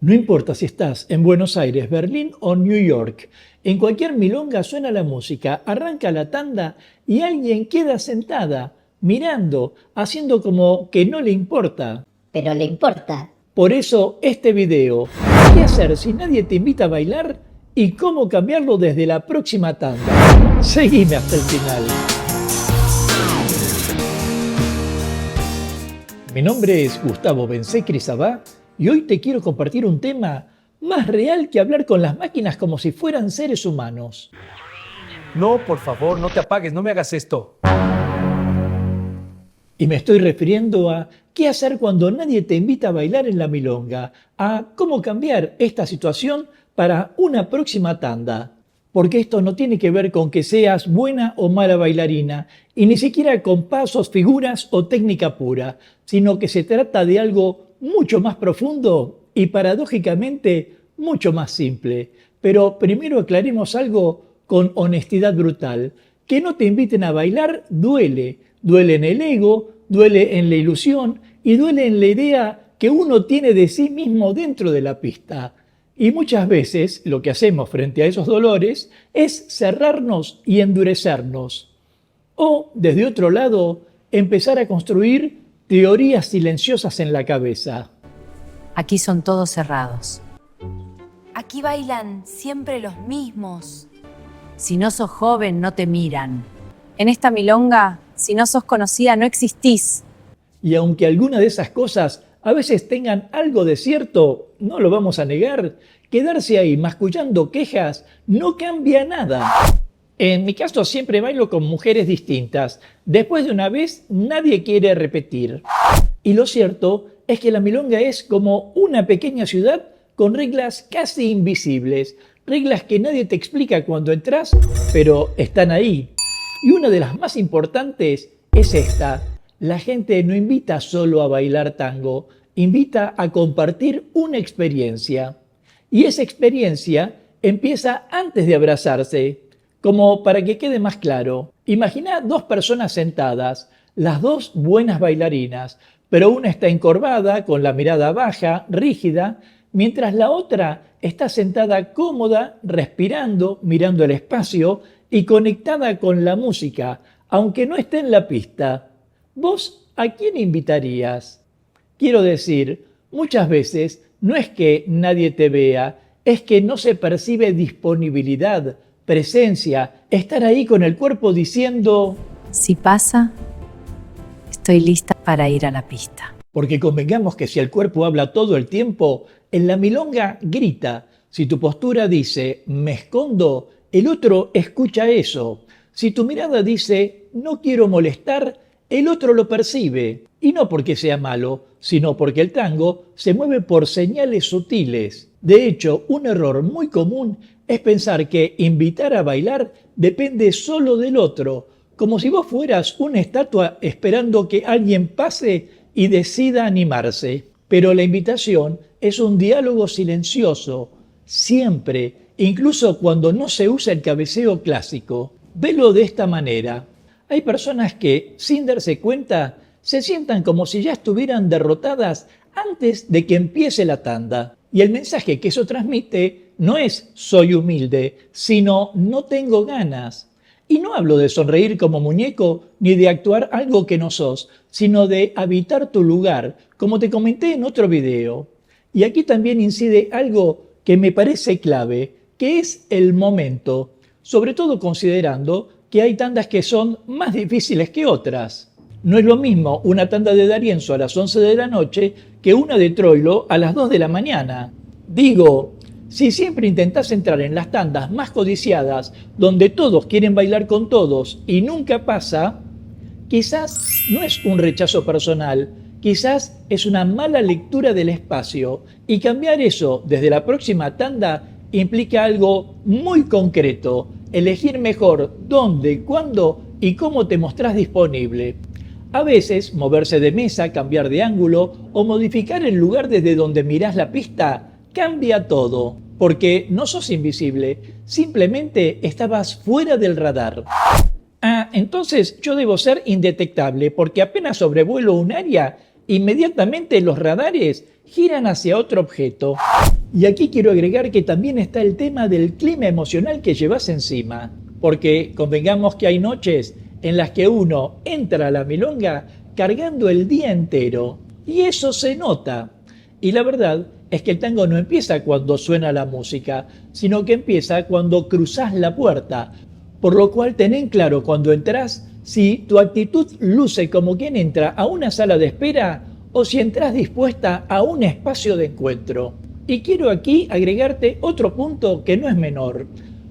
No importa si estás en Buenos Aires, Berlín o New York, en cualquier milonga suena la música, arranca la tanda y alguien queda sentada, mirando, haciendo como que no le importa. Pero le importa. Por eso este video, ¿qué hacer si nadie te invita a bailar y cómo cambiarlo desde la próxima tanda? Seguime hasta el final. Mi nombre es Gustavo Bensé-Crisabá y hoy te quiero compartir un tema más real que hablar con las máquinas como si fueran seres humanos. No, por favor, no te apagues, no me hagas esto. Y me estoy refiriendo a qué hacer cuando nadie te invita a bailar en la milonga, a cómo cambiar esta situación para una próxima tanda. Porque esto no tiene que ver con que seas buena o mala bailarina, y ni siquiera con pasos, figuras o técnica pura, sino que se trata de algo mucho más profundo y paradójicamente mucho más simple. Pero primero aclaremos algo con honestidad brutal. Que no te inviten a bailar duele. Duele en el ego, duele en la ilusión y duele en la idea que uno tiene de sí mismo dentro de la pista. Y muchas veces lo que hacemos frente a esos dolores es cerrarnos y endurecernos. O, desde otro lado, empezar a construir teorías silenciosas en la cabeza. Aquí son todos cerrados. Aquí bailan siempre los mismos. Si no sos joven, no te miran. En esta milonga, si no sos conocida, no existís. Y aunque alguna de esas cosas a veces tengan algo de cierto, no lo vamos a negar, quedarse ahí mascullando quejas no cambia nada. En mi caso siempre bailo con mujeres distintas. Después de una vez nadie quiere repetir. Y lo cierto es que la milonga es como una pequeña ciudad con reglas casi invisibles. Reglas que nadie te explica cuando entras, pero están ahí. Y una de las más importantes es esta. La gente no invita solo a bailar tango, invita a compartir una experiencia. Y esa experiencia empieza antes de abrazarse. Como para que quede más claro, imagina dos personas sentadas, las dos buenas bailarinas, pero una está encorvada, con la mirada baja, rígida, mientras la otra está sentada cómoda, respirando, mirando el espacio y conectada con la música, aunque no esté en la pista. ¿Vos a quién invitarías? Quiero decir, muchas veces no es que nadie te vea, es que no se percibe disponibilidad, presencia, estar ahí con el cuerpo diciendo: Si pasa, estoy lista para ir a la pista. Porque convengamos que si el cuerpo habla todo el tiempo, en la milonga grita. Si tu postura dice me escondo, el otro escucha eso. Si tu mirada dice no quiero molestar, el otro lo percibe. Y no porque sea malo, sino porque el tango se mueve por señales sutiles. De hecho, un error muy común es pensar que invitar a bailar depende solo del otro, como si vos fueras una estatua esperando que alguien pase y decida animarse. Pero la invitación es un diálogo silencioso, siempre, incluso cuando no se usa el cabeceo clásico. Velo de esta manera. Hay personas que, sin darse cuenta, se sientan como si ya estuvieran derrotadas antes de que empiece la tanda. Y el mensaje que eso transmite no es soy humilde, sino no tengo ganas. Y no hablo de sonreír como muñeco ni de actuar algo que no sos, sino de habitar tu lugar, como te comenté en otro video. Y aquí también incide algo que me parece clave, que es el momento, sobre todo considerando que hay tandas que son más difíciles que otras. No es lo mismo una tanda de D'Arienzo a las 11 de la noche que una de Troilo a las 2 de la mañana. Digo, si siempre intentás entrar en las tandas más codiciadas, donde todos quieren bailar con todos y nunca pasa, quizás no es un rechazo personal, quizás es una mala lectura del espacio, y cambiar eso desde la próxima tanda implica algo muy concreto, elegir mejor dónde, cuándo y cómo te mostrás disponible. A veces, moverse de mesa, cambiar de ángulo o modificar el lugar desde donde mirás la pista cambia todo, porque no sos invisible, simplemente estabas fuera del radar. Ah, entonces yo debo ser indetectable porque apenas sobrevuelo un área, inmediatamente los radares giran hacia otro objeto. Y aquí quiero agregar que también está el tema del clima emocional que llevas encima, porque convengamos que hay noches en las que uno entra a la milonga cargando el día entero, y eso se nota. Y la verdad es que el tango no empieza cuando suena la música, sino que empieza cuando cruzás la puerta, por lo cual ten en claro cuando entras si tu actitud luce como quien entra a una sala de espera o si entras dispuesta a un espacio de encuentro. Y quiero aquí agregarte otro punto que no es menor.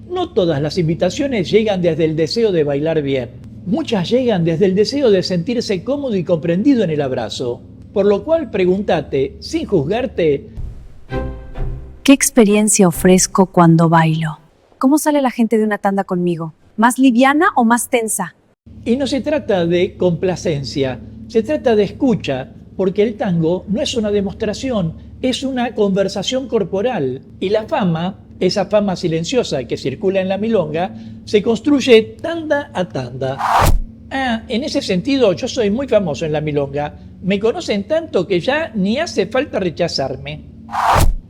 No todas las invitaciones llegan desde el deseo de bailar bien. Muchas llegan desde el deseo de sentirse cómodo y comprendido en el abrazo. Por lo cual pregúntate, sin juzgarte, ¿qué experiencia ofrezco cuando bailo? ¿Cómo sale la gente de una tanda conmigo? ¿Más liviana o más tensa? y no se trata de complacencia, se trata de escucha, porque el tango no es una demostración, es una conversación corporal. Y la fama, esa fama silenciosa que circula en la milonga, se construye tanda a tanda. En ese sentido yo soy muy famoso en la milonga. Me conocen tanto que ya ni hace falta rechazarme.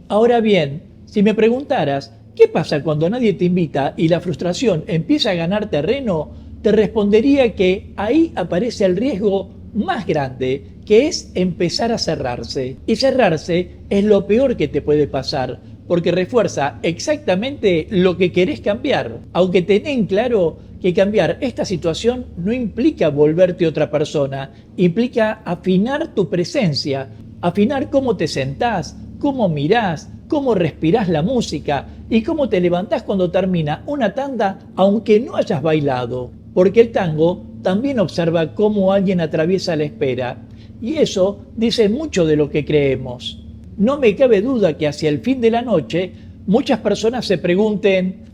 Ahora bien, si me preguntaras, ¿qué pasa cuando nadie te invita y la frustración empieza a ganar terreno? Te respondería que ahí aparece el riesgo más grande, que es empezar a cerrarse. Y cerrarse es lo peor que te puede pasar, porque refuerza exactamente lo que querés cambiar. Aunque tenés claro que cambiar esta situación no implica volverte otra persona, implica afinar tu presencia, afinar cómo te sentás, cómo mirás, cómo respirás la música y cómo te levantás cuando termina una tanda aunque no hayas bailado. Porque el tango también observa cómo alguien atraviesa la espera y eso dice mucho de lo que creemos. No me cabe duda que hacia el fin de la noche muchas personas se pregunten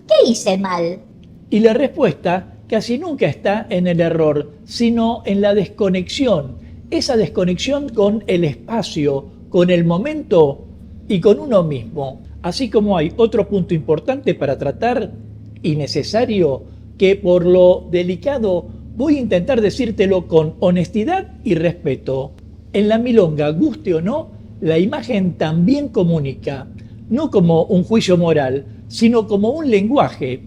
¿qué hice mal? Y la respuesta casi nunca está en el error, sino en la desconexión. Esa desconexión con el espacio, con el momento y con uno mismo. Así como hay otro punto importante para tratar y necesario, que por lo delicado voy a intentar decírtelo con honestidad y respeto. En la milonga, guste o no, la imagen también comunica, no como un juicio moral, sino como un lenguaje.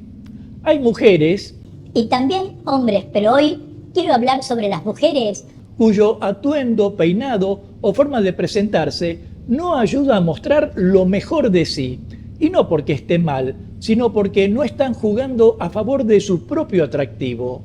Hay mujeres, Y también hombres, pero hoy quiero hablar sobre las mujeres. cuyo atuendo, peinado o forma de presentarse no ayuda a mostrar lo mejor de sí. Y no porque esté mal, sino porque no están jugando a favor de su propio atractivo.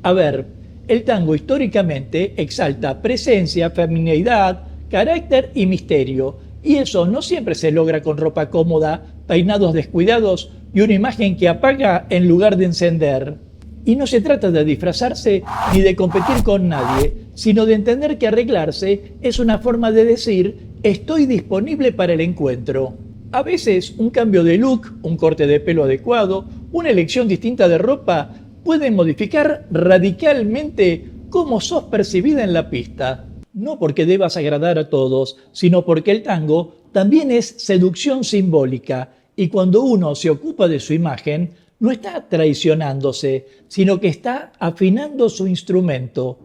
A ver, el tango históricamente exalta presencia, femineidad, carácter y misterio. Y eso no siempre se logra con ropa cómoda, peinados descuidados y una imagen que apaga en lugar de encender. Y no se trata de disfrazarse ni de competir con nadie, sino de entender que arreglarse es una forma de decir estoy disponible para el encuentro. A veces un cambio de look, un corte de pelo adecuado, una elección distinta de ropa pueden modificar radicalmente cómo sos percibida en la pista. No porque debas agradar a todos, sino porque el tango también es seducción simbólica y cuando uno se ocupa de su imagen, no está traicionándose, sino que está afinando su instrumento.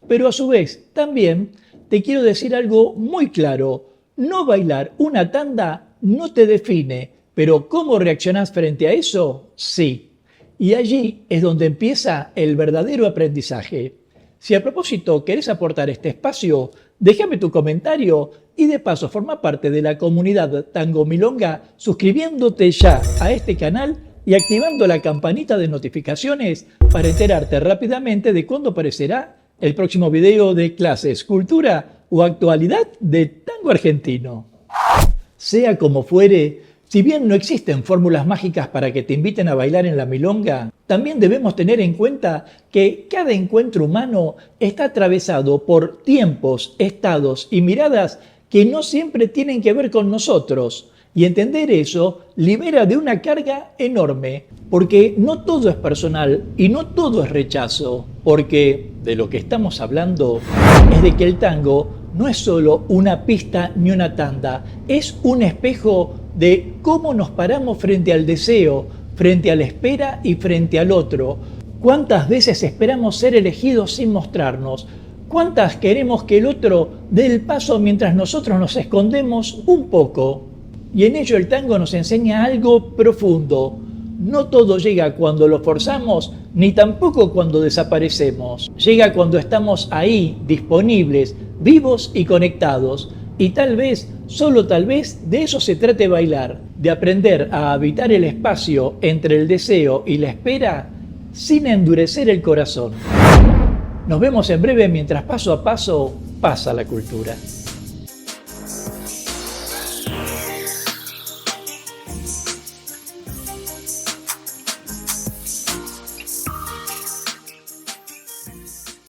Pero a su vez, también te quiero decir algo muy claro. No bailar una tanda no te define, pero cómo reaccionás frente a eso, sí. Y allí es donde empieza el verdadero aprendizaje. Si a propósito querés aportar este espacio, déjame tu comentario y de paso forma parte de la comunidad Tango Milonga suscribiéndote ya a este canal y activando la campanita de notificaciones para enterarte rápidamente de cuándo aparecerá el próximo video de clases, cultura o actualidad de tango argentino. Sea como fuere, si bien no existen fórmulas mágicas para que te inviten a bailar en la milonga, también debemos tener en cuenta que cada encuentro humano está atravesado por tiempos, estados y miradas que no siempre tienen que ver con nosotros. Y entender eso libera de una carga enorme, porque no todo es personal y no todo es rechazo, porque de lo que estamos hablando es de que el tango no es solo una pista ni una tanda, es un espejo de cómo nos paramos frente al deseo, frente a la espera y frente al otro. ¿Cuántas veces esperamos ser elegidos sin mostrarnos? ¿Cuántas queremos que el otro dé el paso mientras nosotros nos escondemos un poco? Y en ello el tango nos enseña algo profundo. No todo llega cuando lo forzamos, ni tampoco cuando desaparecemos. Llega cuando estamos ahí, disponibles, vivos y conectados. Y tal vez, solo tal vez, de eso se trate bailar, de aprender a habitar el espacio entre el deseo y la espera sin endurecer el corazón. Nos vemos en breve mientras paso a paso pasa la cultura.